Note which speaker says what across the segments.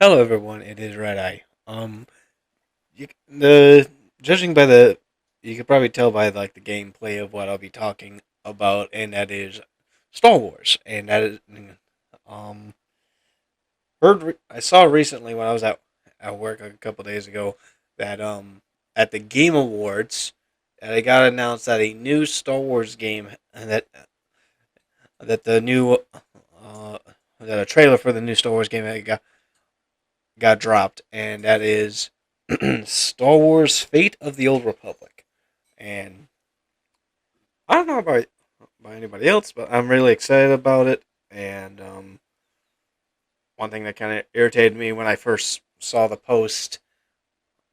Speaker 1: Hello, everyone. It is Red Eye. The judging by you could probably tell by like the gameplay of what I'll be talking about, and that is Star Wars. And that is, um, I saw recently when I was at work a couple days ago that at the Game Awards, that it got announced that a new Star Wars game and that the new uh that a trailer for the new Star Wars game got dropped, and that is Star Wars: Fate of the Old Republic. And I don't know about anybody else, but I'm really excited about it. And one thing that kind of irritated me when I first saw the post,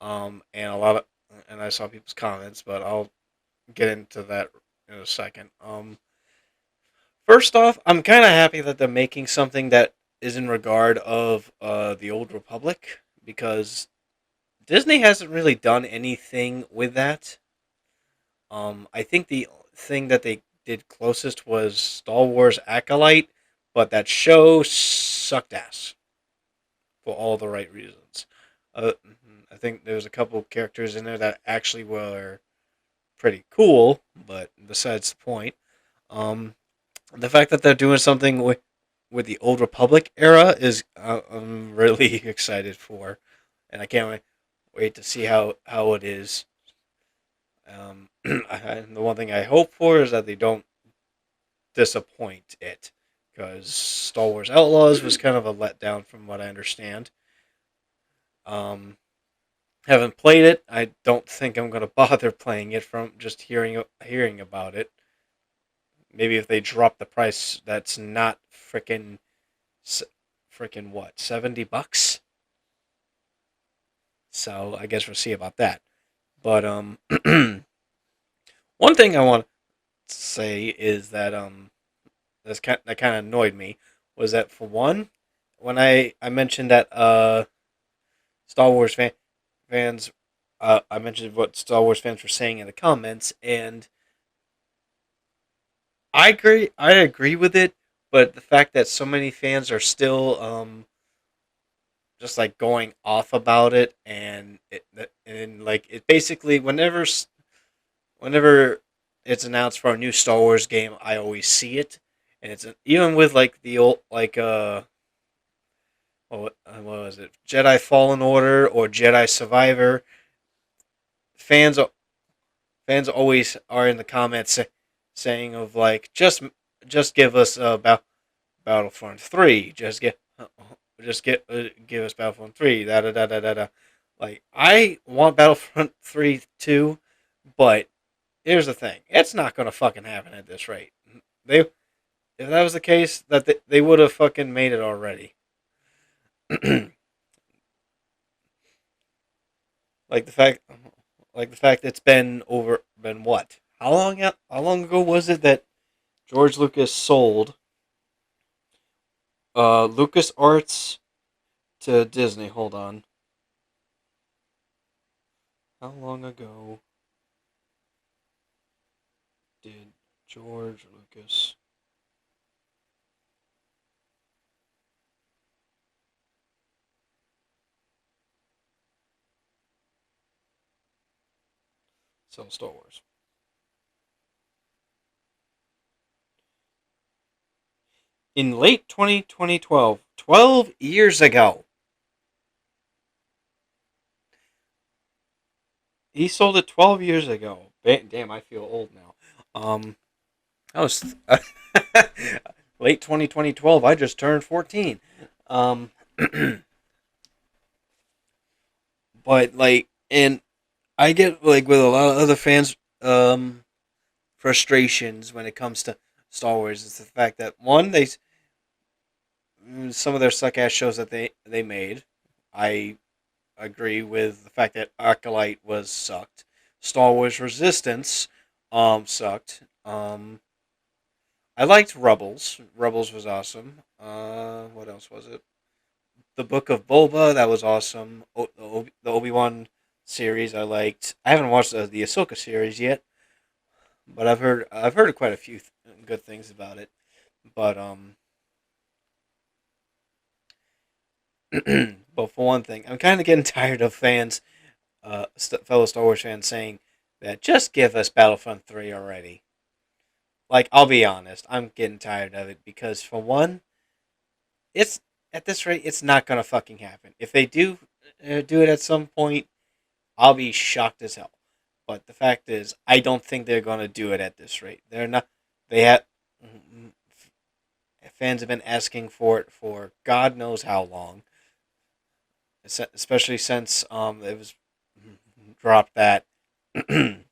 Speaker 1: and and I saw people's comments, but I'll get into that in a second. First off, I'm kind of happy that they're making something that is in regard of the Old Republic because Disney hasn't really done anything with that. I think the thing that they did closest was Star Wars Acolyte, but that show sucked ass for all the right reasons. I think there's a couple characters in there that actually were pretty cool, but besides the point. Um, the fact that they're doing something with the Old Republic era is I'm really excited for, and I can't wait to see how it is. The one thing I hope for is that they don't disappoint it, because Star Wars Outlaws was kind of a letdown from what I understand. Um, haven't played it. I don't think I'm gonna bother playing it from just hearing about it. Maybe if they drop the price, that's not freaking what, $70. So I guess we'll see about that. But one thing I want to say is that that kind of annoyed me was that, for one, when I mentioned that Star Wars fans, I mentioned what Star Wars fans were saying in the comments, and I agree with it, but the fact that so many fans are still just like going off about it, and like it basically whenever it's announced for a new Star Wars game, I always see it, and it's even with like the old like what was it, Jedi Fallen Order or Jedi Survivor. Fans fans always are in the comments saying of like just give us Battlefront 3, give us Battlefront 3, da da da da da da. Like, I want Battlefront 3 too, but here's the thing: it's not gonna fucking happen at this rate. They If that was the case, that they would have fucking made it already. like the fact like the fact it's been what? How long ago was it that George Lucas sold Lucas Arts to Disney? Hold on. How long ago did George Lucas sell Star Wars? In late 2012, 12 years ago. He sold it 12 years ago. Damn, I feel old now. I was late 2012. I just turned 14. Um, but like, and I get like with a lot of other fans, frustrations when it comes to Star Wars is the fact that, one, they some of their suck ass shows that they made. I agree with the fact that Acolyte was sucked. Star Wars Resistance, sucked. I liked Rebels. Rebels was awesome. What else was it? The Book of Boba, that was awesome. The Obi-Wan series I liked. I haven't watched the Ahsoka series yet, but I've heard quite a few good things about it. But But for one thing, I'm kind of getting tired of fans, fellow Star Wars fans, saying that just give us Battlefront 3 already. Like, I'll be honest, I'm getting tired of it because, for one, it's at this rate, it's not gonna fucking happen. If they do it at some point, I'll be shocked as hell. But the fact is, I don't think they're gonna do it at this rate. They're not. They have fans have been asking for it for God knows how long, especially since it was dropped that that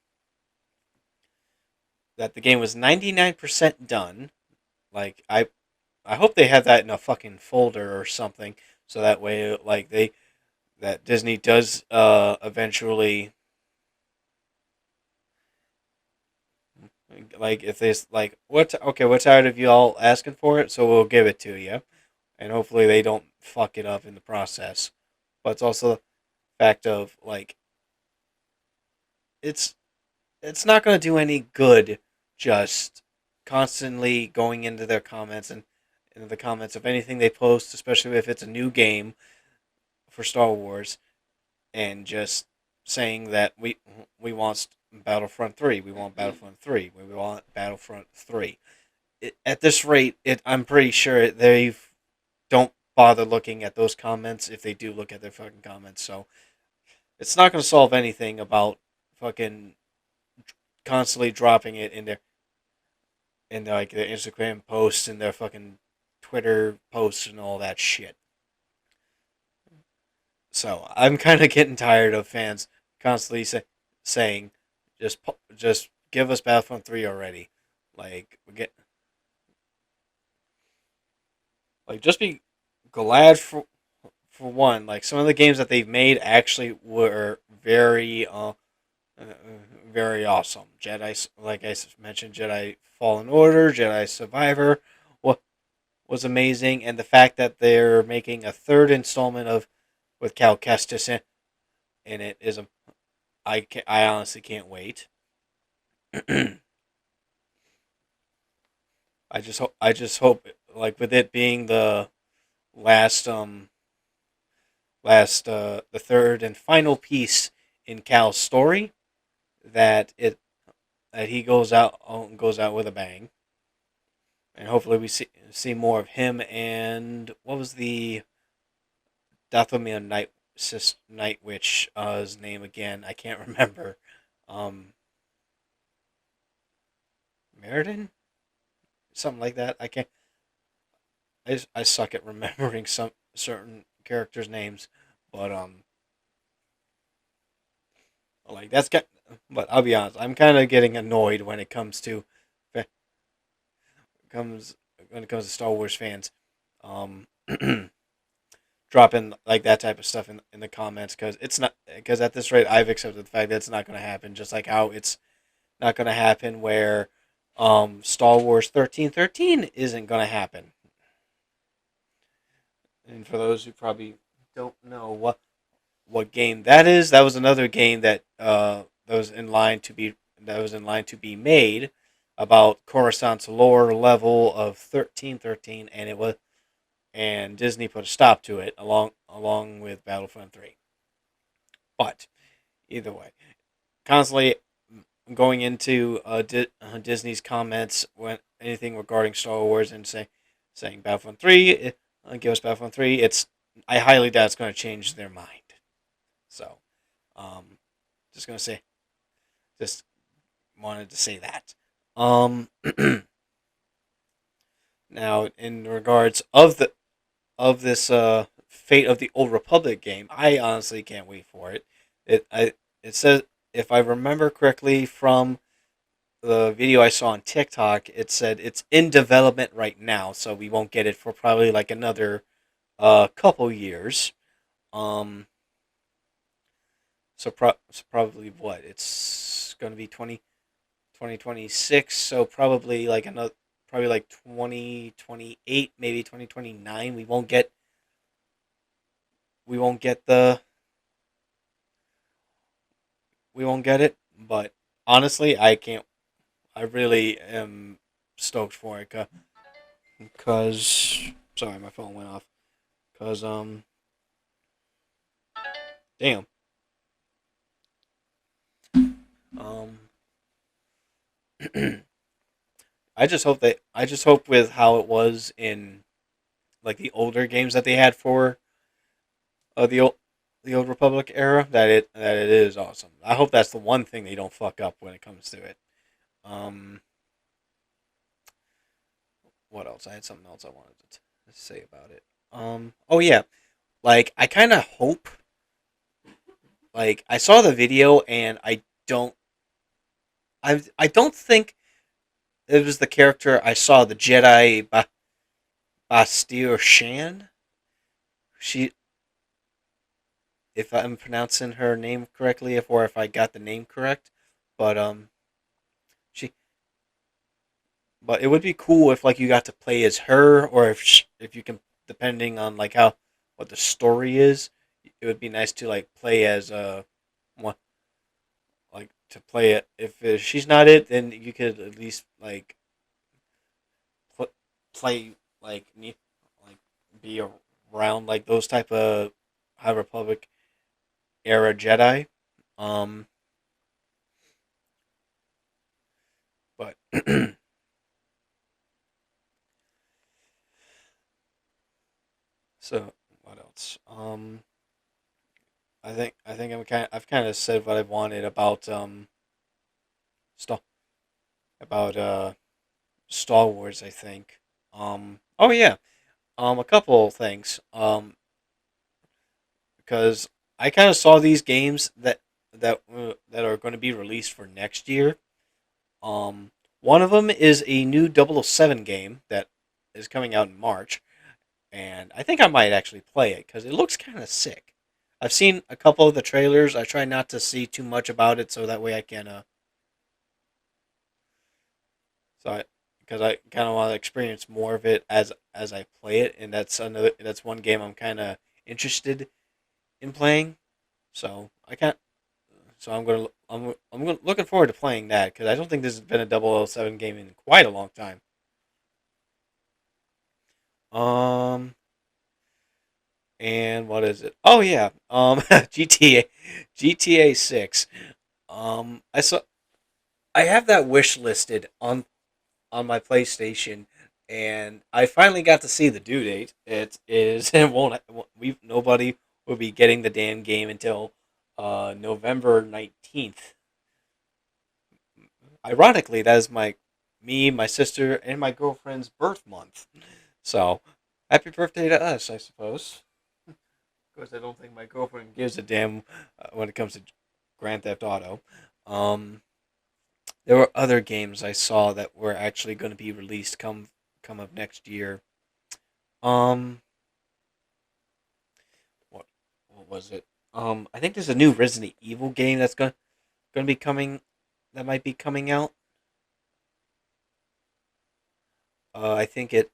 Speaker 1: the game was 99% done. Like I hope they have that in a fucking folder or something, so that way that Disney does eventually, like, if there's like we're tired of you all asking for it, so we'll give it to you, and hopefully they don't fuck it up in the process. But it's also the fact of, like, it's it's not going to do any good just constantly going into their comments and into the comments of anything they post, especially if it's a new game for Star Wars, and just saying that we want Battlefront 3, we want Battlefront 3, we want Battlefront 3. At this rate, I'm pretty sure they don't bother looking at those comments if they do look at their fucking comments. So it's not going to solve anything about fucking constantly dropping it in their, like, their Instagram posts and their fucking Twitter posts and all that shit. So I'm kind of getting tired of fans constantly saying, just give us Battlefront 3 already. Like, we get like just be glad for one. Like, some of the games that they've made actually were very awesome. Jedi, like I mentioned, Jedi Fallen Order, Jedi Survivor was amazing, and the fact that they're making a third installment of with Cal Kestis in it is I honestly can't wait. I just hope, like, with it being the last the third and final piece in Cal's story, that he goes out with a bang, and hopefully we see more of him. And what was the Dathomir Night Witch's name again? I can't remember. Um, Meriden, something like that. I can't. I suck at remembering some certain characters' names, but like that's got. But I'll be honest, I'm kind of getting annoyed when it comes to comes when it comes to Star Wars fans, um, dropping like that type of stuff in the comments, because it's not, because at this rate I've accepted the fact that it's not going to happen. Just like how it's not going to happen where Star Wars 1313 isn't going to happen. And for those who probably don't know what game that is, that was another game that was in line to be made about Coruscant's lower level of 1313, and Disney put a stop to it along with Battlefront 3. But either way, constantly going into Disney's comments when anything regarding Star Wars and saying Battlefront 3, give us Battlefront 3. I highly doubt it's going to change their mind. So, um, just gonna say, just wanted to say that. Um, Now, in regards of this Fate of the Old Republic game, I honestly can't wait for it. It says, if I remember correctly from the video I saw on TikTok, it said it's in development right now, so we won't get it for probably like another couple years. Um, so probably what, it's going to be 2026, so probably like another, probably like 2028, maybe 2029. We won't get the we won't get it, but honestly, I really am stoked for it, cuz sorry, my phone went off. Cuz Damn. Um, I just hope with how it was in like the older games that they had for the the old Republic era that it is awesome. I hope that's the one thing they don't fuck up when it comes to it. Um, what else? I had something else I wanted to say about it. Oh yeah, like I kind of hope. Like I saw the video and don't. I don't think it was the character I saw. The Jedi Bastille Shan. She, if I'm pronouncing her name correctly, if I got the name correct, but she. But it would be cool if like you got to play as her, or if you can, depending on like how what the story is, it would be nice to like play as one like to play it. If she's not it, then you could at least like pl- play like be around like those type of High Republic era Jedi. Um, but so what else? I think I've kind of said what I wanted about stuff about Star Wars. I think. Oh yeah. A couple things. Because I kind of saw these games that are going to be released for next year. Um, one of them is a new 007 game that is coming out in March, and I think I might actually play it because it looks kind of sick. I've seen a couple of the trailers. I try not to see too much about it, so that way I can, so I, because I kind of want to experience more of it as I play it, and that's one game I'm kind of interested in playing. So I can't. So I'm gonna, looking forward to playing that because I don't think this has been a 007 game in quite a long time. Um, and what is it? Oh yeah, GTA 6. I saw I have that wish listed on my PlayStation, and I finally got to see the due date. It is it won't we nobody will be getting the damn game until November 19th. Ironically, that is my sister, and my girlfriend's birth month. So, happy birthday to us, I suppose. Of course, I don't think my girlfriend gives a damn when it comes to Grand Theft Auto. Um, there were other games I saw that were actually going to be released come up next year. Um, what was it? I think there's a new Resident Evil game that's going to be coming that might be coming out. I think it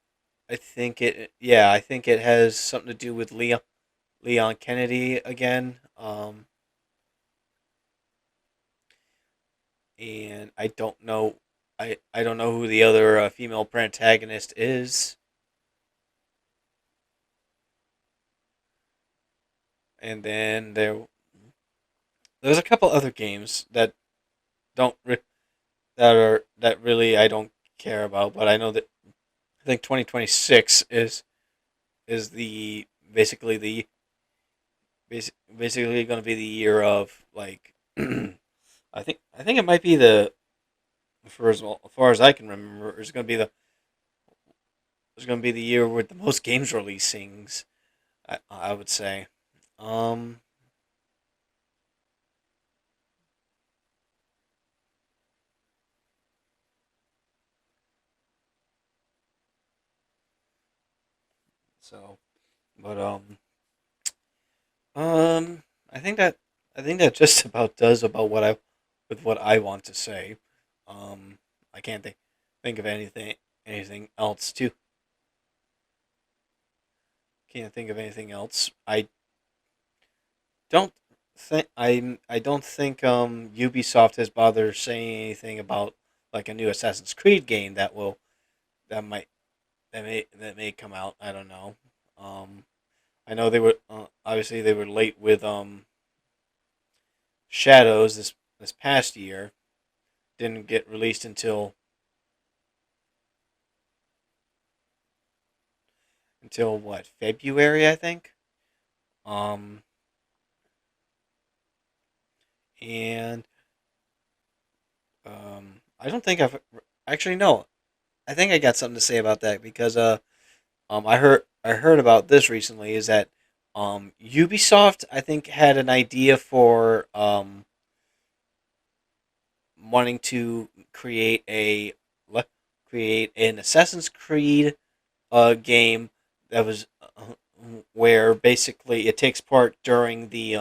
Speaker 1: yeah, I think it has something to do with Leon Kennedy again. And I don't know who the other female protagonist is. And then there's a couple other games that don't that really I don't care about, but I know that I think 2026 is the basically going to be the year of like I think it might be the for as far as I can remember, it's going to be the year with the most games releasings. I would say. Um. So, but um. I think that I think that just about does about what I want to say. Um. I can't think of anything else too. Can't think of anything else. Don't I don't think Ubisoft has bothered saying anything about like a new Assassin's Creed game that might that may come out. I don't know. Um, I know they were obviously they were late with Shadows this past year didn't get released until what, February, I think. Um, and I don't think I've actually no. I think I got something to say about that because I heard about this recently is that Ubisoft I think had an idea for wanting to create an Assassin's Creed game that was where basically it takes part during the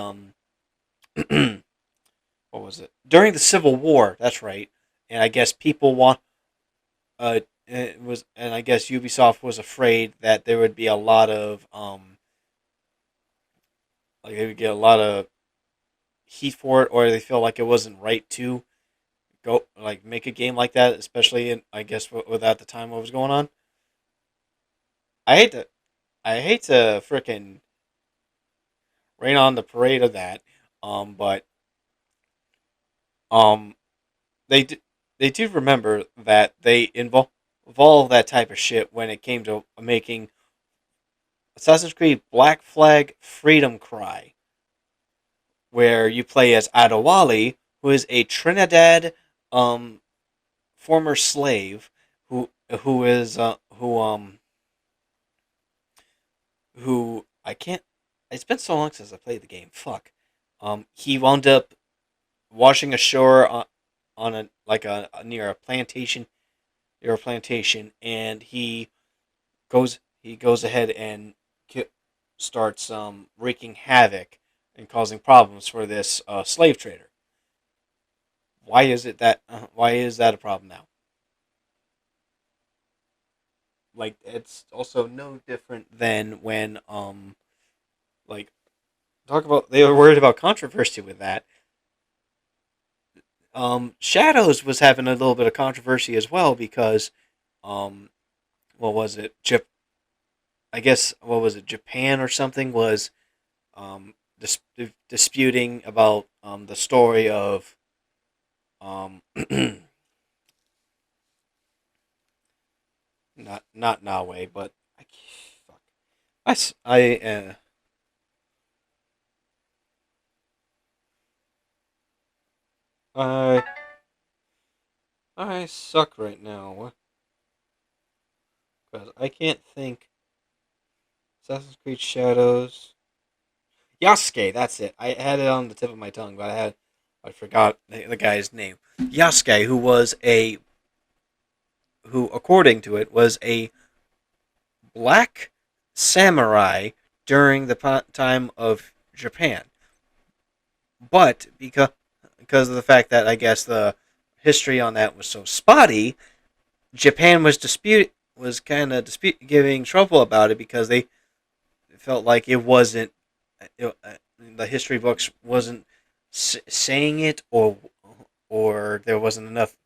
Speaker 1: what was it, during the Civil War. That's right. And I guess people want it was, and I guess Ubisoft was afraid that there would be a lot of like they would get a lot of heat for it, or they feel like it wasn't right to go like make a game like that, especially in, I guess, without the time what was going on. I hate to I hate to frickin' rain on the parade of that, but um they d- they do remember that they involve that type of shit when it came to making Assassin's Creed Black Flag Freedom Cry, where you play as Adewale, who is a Trinidad um former slave who is who I can't. It's been so long since I played the game. Fuck. He wound up washing ashore on a like a near a plantation, and he goes ahead and starts wreaking havoc and causing problems for this slave trader. Why is that a problem now? Like it's also no different than when like talk about they were worried about controversy with that. Shadows was having a little bit of controversy as well because um what was it? I guess what was it? Japan or something was disputing about the story of um not Nawe, but fuck. I I suck right now because I can't think. Assassin's Creed Shadows. Yasuke, that's it. I had it on the tip of my tongue, but I forgot the guy's name. Yasuke, who according to it was a black samurai during the time of Japan, but because of the fact that I guess the history on that was so spotty, Japan was kind of dispute giving trouble about it because they felt like it wasn't the history books wasn't saying it, or there wasn't enough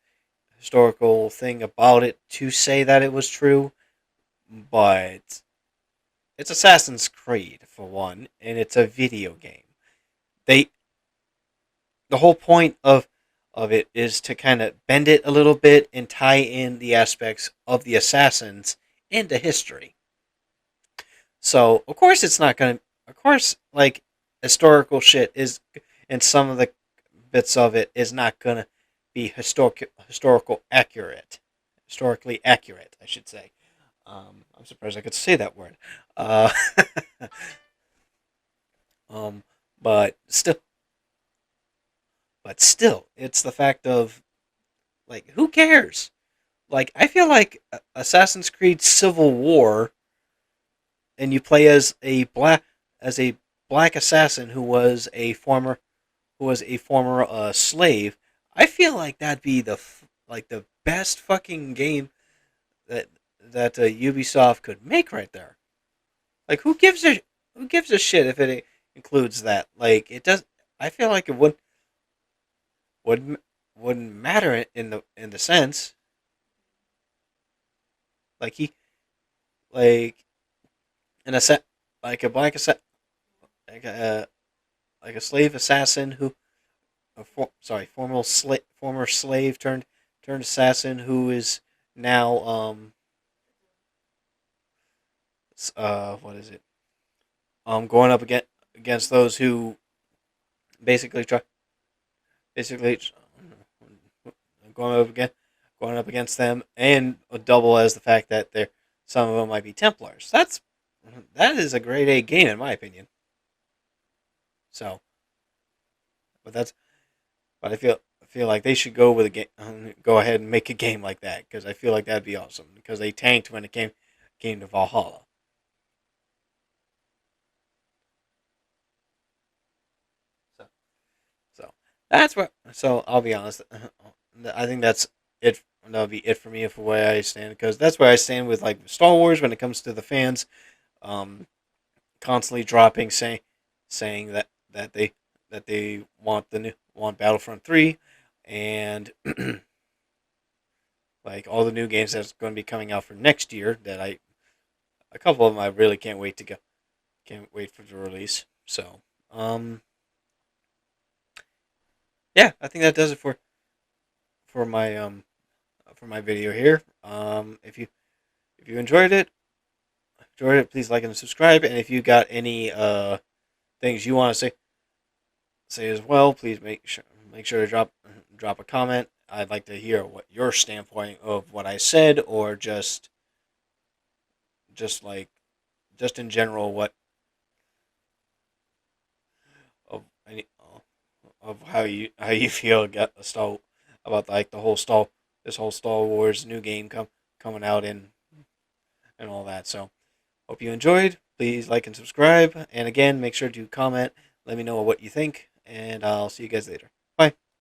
Speaker 1: historical thing about it to say that it was true. But it's Assassin's Creed for one, and it's a video game. They the whole point of it is to kind of bend it a little bit and tie in the aspects of the assassins into history. So of course it's not gonna. Of course, like historical shit is, and some of the bits of it is not gonna be historically accurate. I should say. I'm surprised I could say that word. Uh, um, but still, it's the fact of like, who cares? Like, I feel like Assassin's Creed Civil War, and you play as a black assassin who was a former slave. I feel like that'd be like the best fucking game that Ubisoft could make right there. Like, who gives a shit if it includes that? Like, it does. I feel like it wouldn't wouldn't matter in the sense like he like an assa- like a black assa- like a like a slave assassin former slave turned assassin who is now what is it going up against those who basically try basically going up again going up against them, and a double as the fact that they're some of them might be Templars. That is a grade A game in my opinion. So, but that's but I feel like they should go with a game, go ahead and make a game like that because I feel like that'd be awesome because they tanked when it came to Valhalla. So so that's what. So I'll be honest. I think that's it. That'll be it for me for where I stand because that's where I stand with like Star Wars when it comes to the fans. Um, Constantly dropping saying that they want Battlefront 3 and like all the new games that's going to be coming out for next year that I a couple of them I really can't wait for the release. So, um yeah, I think that does it for my video here. If you enjoyed it, please like and subscribe, and if you got any things you want to say as well, please make sure to drop a comment. I'd like to hear what your standpoint of what I said, or just like just in general what of any of how you feel about like the whole Star Wars new game coming out and all that. So hope you enjoyed. Please like and subscribe, and again, make sure to comment. Let me know what you think, and I'll see you guys later.